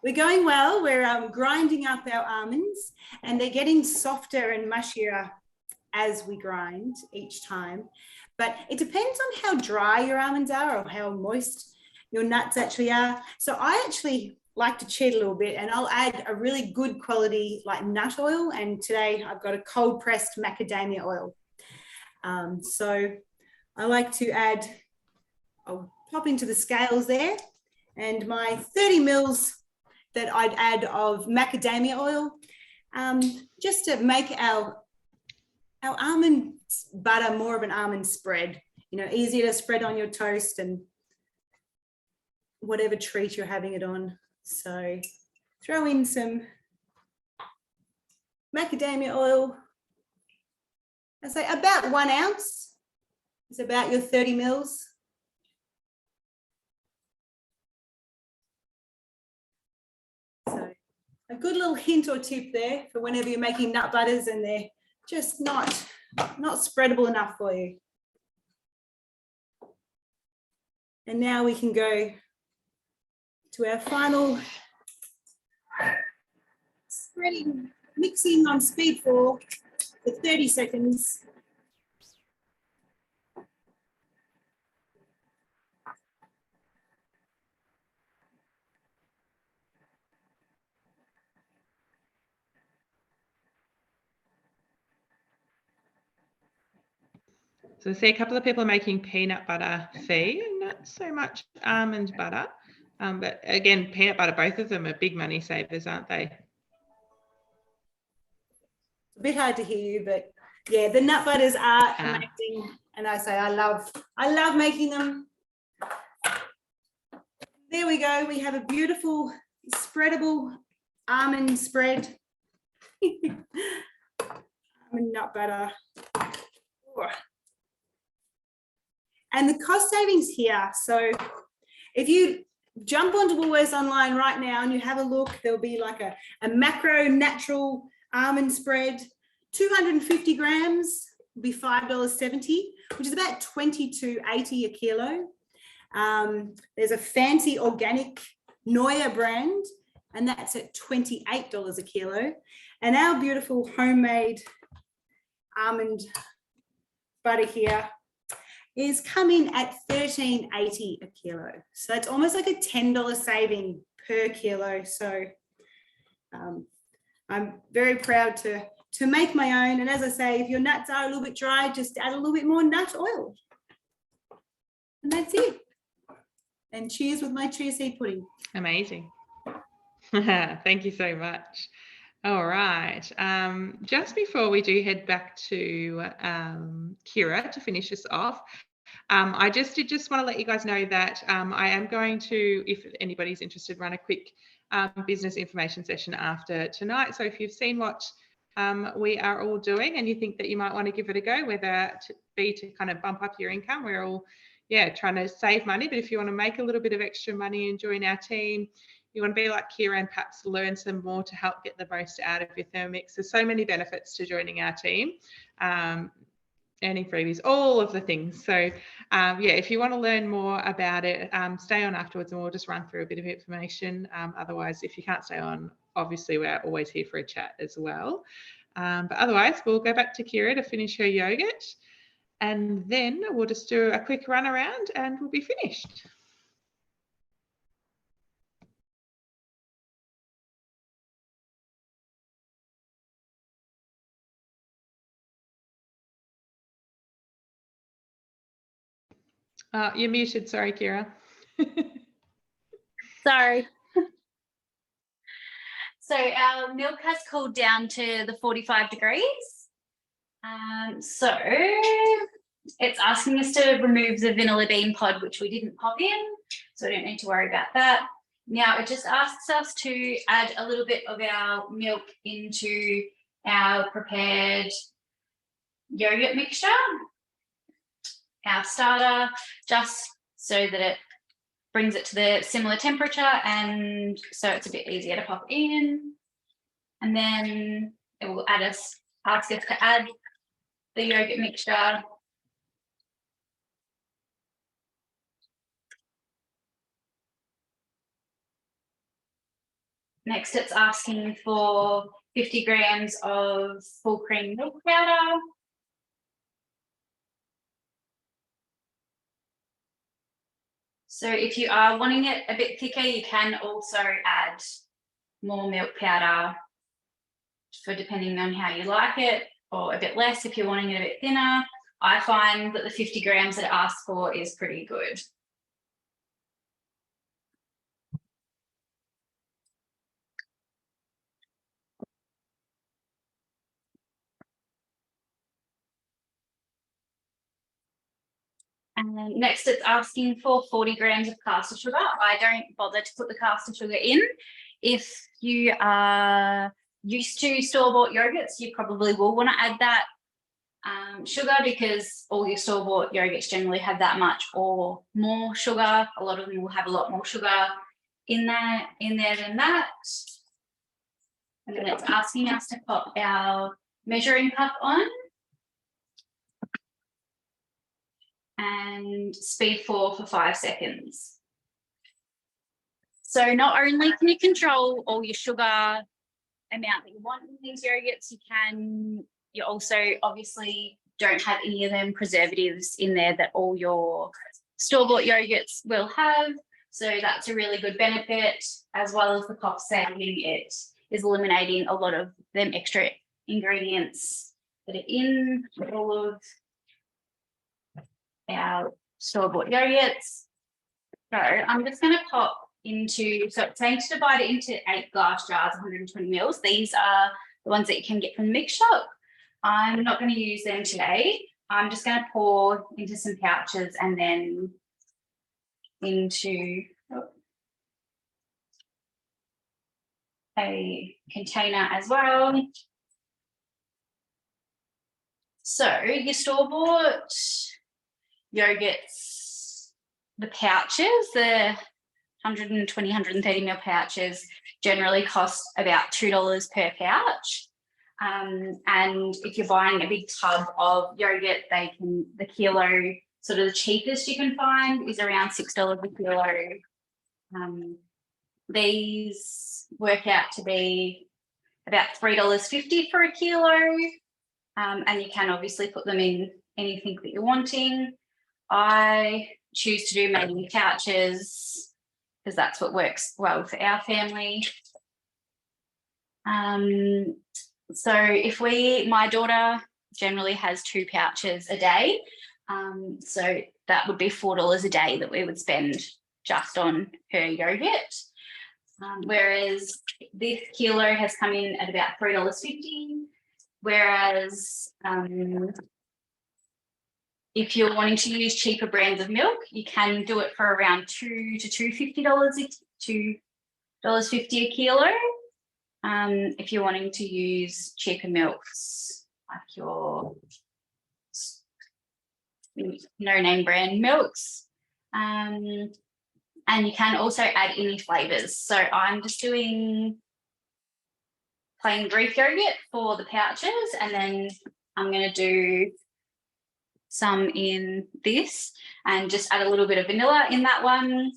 We're going well. We're grinding up our almonds, and they're getting softer and mushier as we grind each time. But it depends on how dry your almonds are or how moist your nuts actually are. So I actually like to cheat a little bit, and I'll add a really good quality like nut oil. And today I've got a cold pressed macadamia oil. So I like to add, I'll pop into the scales there, and my 30 mils that I'd add of macadamia oil, just to make our almond butter more of an almond spread, you know, easier to spread on your toast and whatever treat you're having it on. So throw in some macadamia oil. I say about 1 ounce is about your 30 mils. So a good little hint or tip there for whenever you're making nut butters and they're just not spreadable enough for you. And now we can go to our final spreading, mixing on speed 4 for 30 seconds. So I see a couple of people are making peanut butter fee, not so much almond butter. But again, peanut butter, both of them are big money savers, aren't they? A bit hard to hear you, but yeah, the nut butters are amazing. And I say I love making them. There we go. We have a beautiful spreadable almond spread. Almond nut butter. And the cost savings here. So if you jump onto Woolworths online right now and you have a look, there'll be like a macro natural almond spread, 250 grams will be $5.70, which is about $22.80 a kilo. There's a fancy organic Noya brand, and that's at $28 a kilo. And our beautiful homemade almond butter here is coming at $13.80 a kilo. So it's almost like a $10 saving per kilo. So I'm very proud to make my own. And as I say, if your nuts are a little bit dry, just add a little bit more nut oil. And that's it. And cheers with my chia seed pudding. Amazing. Thank you so much. All right. Just before we do head back to Kira to finish us off, I just want to let you guys know that I am going to, if anybody's interested, run a quick business information session after tonight. So if you've seen what we are all doing and you think that you might want to give it a go, whether to be to kind of bump up your income, we're all trying to save money, but if you want to make a little bit of extra money and join our team, you want to be like Kira and perhaps learn some more to help get the most out of your Thermomix. There's so many benefits to joining our team, earning freebies, all of the things. So if you want to learn more about it, stay on afterwards and we'll just run through a bit of information. Otherwise, if you can't stay on, obviously we're always here for a chat as well. But otherwise, we'll go back to Kira to finish her yogurt, and then we'll just do a quick run around and we'll be finished. You're muted, sorry, Kira. Sorry. So our milk has cooled down to the 45 degrees. So it's asking us to remove the vanilla bean pod, which we didn't pop in, so we don't need to worry about that. Now it just asks us to add a little bit of our milk into our prepared yogurt mixture, our starter, just so that it brings it to the similar temperature and so it's a bit easier to pop in. And then it will ask us to add the yogurt mixture. Next, it's asking for 50 grams of full cream milk powder. So if you are wanting it a bit thicker, you can also add more milk powder for depending on how you like it, or a bit less if you're wanting it a bit thinner. I find that the 50 grams that it asks for is pretty good. And next it's asking for 40 grams of caster sugar. I don't bother to put the caster sugar in. If you are used to store-bought yogurts, you probably will want to add that sugar, because all your store-bought yogurts generally have that much or more sugar. A lot of them will have a lot more sugar in there than that. And then it's asking us to pop our measuring cup on and speed 4 for 5 seconds. So not only can you control all your sugar amount that you want in these yogurts, you also obviously don't have any of them preservatives in there that all your store-bought yogurts will have. So that's a really good benefit, as well as the cost saving. It is eliminating a lot of them extra ingredients that are in all of our store-bought yogurts. So I'm just going to pop into, so it's saying to divide it into 8 glass jars, 120 mils. These are the ones that you can get from the mix shop. I'm not going to use them today. I'm just going to pour into some pouches and then into a container as well. So your store-bought yogurts, the pouches, the 120, 130 ml pouches generally cost about $2 per pouch. And if you're buying a big tub of yogurt, the kilo, sort of the cheapest you can find is around $6 a kilo. These work out to be about $3.50 for a kilo. And you can obviously put them in anything that you're wanting. I choose to do mainly pouches because that's what works well for our family. So if my daughter generally has 2 pouches a day. So that would be $4 a day that we would spend just on her yogurt. Whereas this kilo has come in at about $3.50. Whereas if you're wanting to use cheaper brands of milk, you can do it for around $2 to $2.50 a kilo. If you're wanting to use cheaper milks, like your no-name brand milks. And you can also add any flavours. So I'm just doing plain Greek yogurt for the pouches, and then I'm going to do some in this and just add a little bit of vanilla in that one.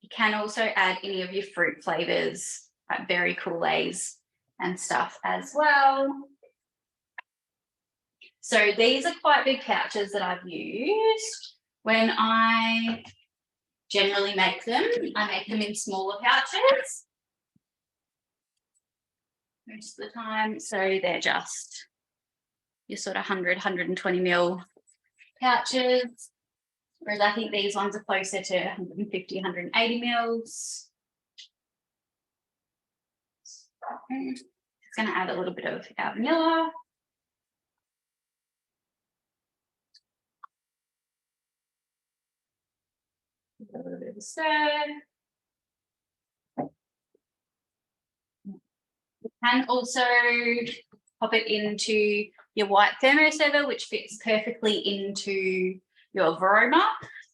You can also add any of your fruit flavours, like berry Kool-Aids and stuff as well. So these are quite big pouches that I've used. When I generally make them, I make them in smaller pouches most of the time. So they're just your sort of 100, 120 ml pouches. Whereas I think these ones are closer to 150, 180 mils. Just going to add a little bit of our vanilla. A little bit of a stir. You can also pop it into your white thermo server, which fits perfectly into your Varoma,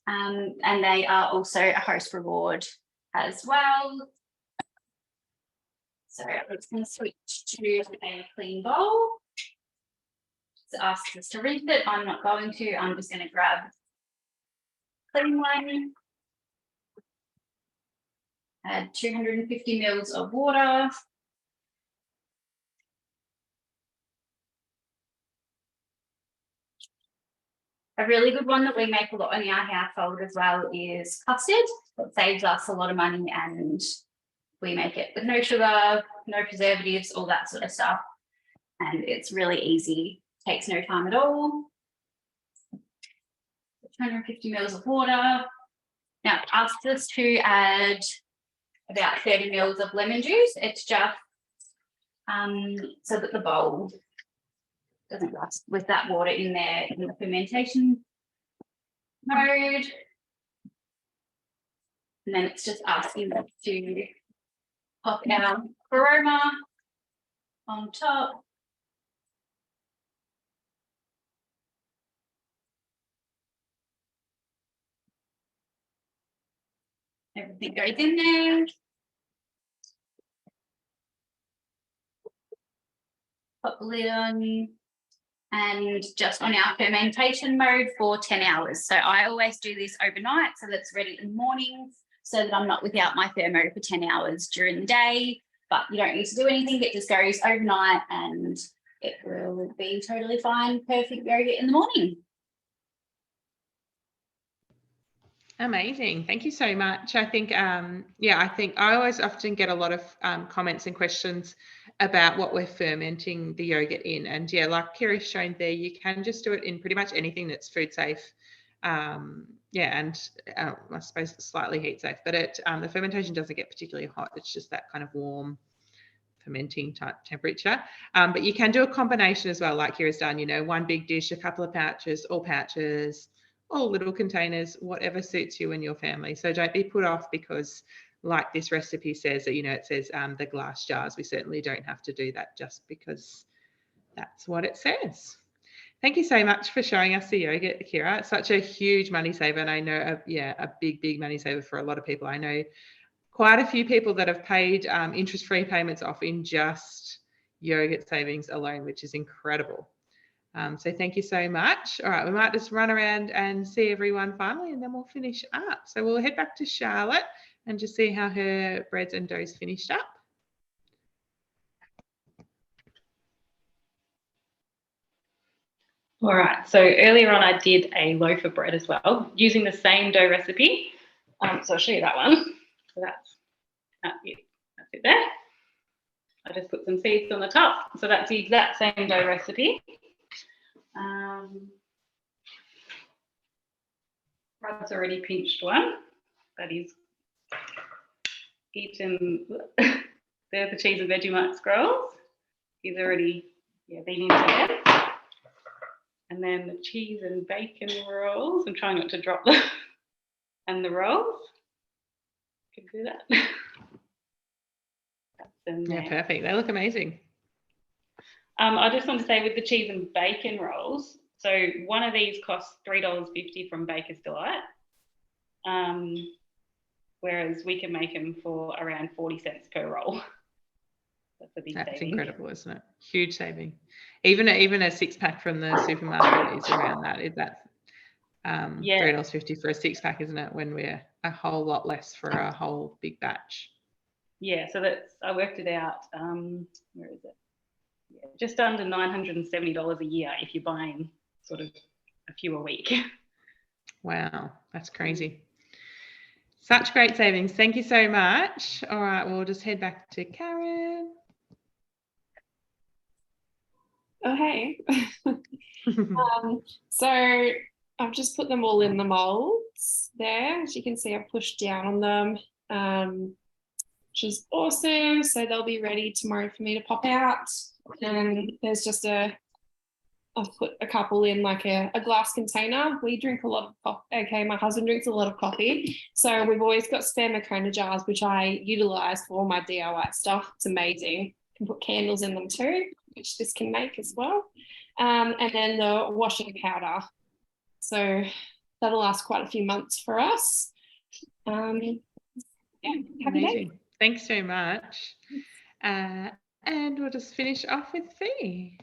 and they are also a host reward as well. So I'm just going to switch to a clean bowl. It asks us to rinse it. I'm not going to. I'm just going to grab a clean one. Add 250 mils of water. A really good one that we make a lot in our household as well is custard. It saves us a lot of money, and we make it with no sugar, no preservatives, all that sort of stuff. And it's really easy, takes no time at all. 250 mils of water. Now it asks us to add about 30 mils of lemon juice. It's just so that the bowl doesn't rust with that water in there in the fermentation mode. And then it's just asking us to pop our aroma on top. Everything goes in there. Pop the lid on and just on our fermentation mode for 10 hours. So I always do this overnight so that it's ready in the morning so that I'm not without my thermo for 10 hours during the day. But you don't need to do anything. It just goes overnight and it will be totally fine, perfect yogurt in the morning. Amazing. Thank you so much. I think, I think I always often get a lot of comments and questions about what we're fermenting the yogurt in. And yeah, like Kira's shown there, you can just do it in pretty much anything that's food safe. I suppose it's slightly heat safe, but the fermentation doesn't get particularly hot. It's just that kind of warm fermenting type temperature. But you can do a combination as well, like Kira's done, one big dish, a couple of pouches, all little containers, whatever suits you and your family. So don't be put off because like this recipe says that, it says the glass jars. We certainly don't have to do that just because that's what it says. Thank you so much for showing us the yogurt, Kira. It's such a huge money saver. And I know, a big money saver for a lot of people. I know quite a few people that have paid interest-free payments off in just yogurt savings alone, which is incredible. So thank you so much. All right, we might just run around and see everyone finally, and then we'll finish up. So we'll head back to Charlotte and just see how her breads and doughs finished up. All right, so earlier on I did a loaf of bread as well using the same dough recipe. So I'll show you that one. So that's it there. I just put some seeds on the top. So that's the exact same dough recipe. Rod's already pinched one, but he's eaten. There's the cheese and Vegemite scrolls. He's already been into them. And then the cheese and bacon rolls. I'm trying not to drop them. And the rolls. Can do that. That's in there. Yeah, perfect. They look amazing. I just want to say with the cheese and bacon rolls, so one of these costs $3.50 from Baker's Delight, whereas we can make them for around 40 cents per roll. That's a big saving. That's incredible, isn't it? Huge saving. Even a 6-pack from the supermarket is around that. Is that $3.50 for a 6-pack, isn't it? When we're a whole lot less for a whole big batch. Yeah, so I worked it out. Where is it? Yeah, just under $970 a year if you're buying sort of a few a week. Wow, that's crazy. Such great savings. Thank you so much. All right, we'll just head back to Karen. Oh, hey. So I've just put them all in the molds there. As you can see, I've pushed down on them, which is awesome. So they'll be ready tomorrow for me to pop out. And there's just I've put a couple in like a glass container. We drink a lot of coffee. Okay, my husband drinks a lot of coffee. So we've always got spare Makona jars, which I utilize for all my DIY stuff. It's amazing. You can put candles in them too, which this can make as well. And then the washing powder. So that'll last quite a few months for us. Happy day. Thanks so much. And we'll just finish off with Fee.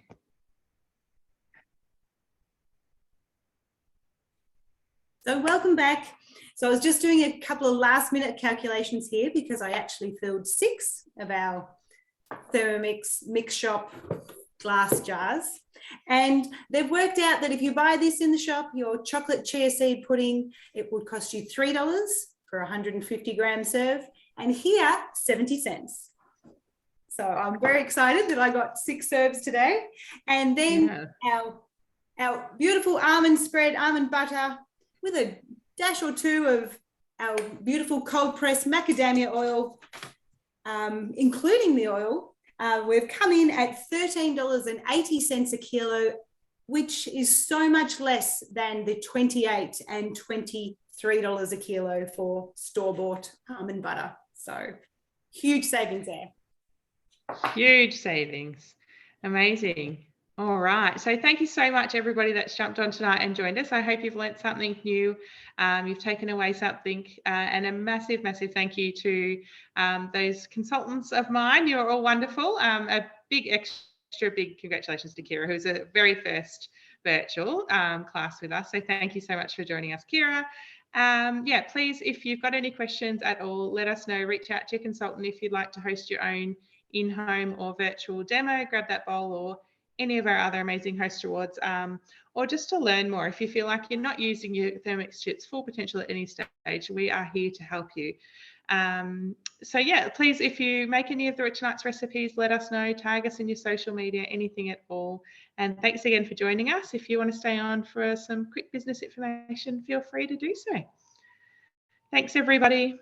So welcome back. So I was just doing a couple of last minute calculations here because I actually filled 6 of our Thermomix Mix Shop glass jars. And they've worked out that if you buy this in the shop, your chocolate chia seed pudding, it would cost you $3 for a 150 gram serve. And here, 70 cents. So I'm very excited that I got 6 serves today. And then our beautiful almond spread, almond butter with a dash or two of our beautiful cold pressed macadamia oil, including the oil. We've come in at $13.80 a kilo which is so much less than the $28 and $23 a kilo for store-bought almond butter. So huge savings there. Huge savings. Amazing. All right. So thank you so much, everybody that's jumped on tonight and joined us. I hope you've learnt something new. You've taken away something, and a massive, massive thank you to those consultants of mine. You're all wonderful. A big extra big congratulations to Kira, who's a very first virtual class with us. So thank you so much for joining us, Kira. Yeah, please, if you've got any questions at all, let us know. Reach out to your consultant if you'd like to host your own in-home or virtual demo. Grab that bowl or any of our other amazing host rewards, or just to learn more. If you feel like you're not using your Thermomix to its full potential at any stage, we are here to help you. So yeah, please, if you make any of tonight's recipes, let us know, tag us in your social media, anything at all. And thanks again for joining us. If you want to stay on for some quick business information, feel free to do so. Thanks, everybody.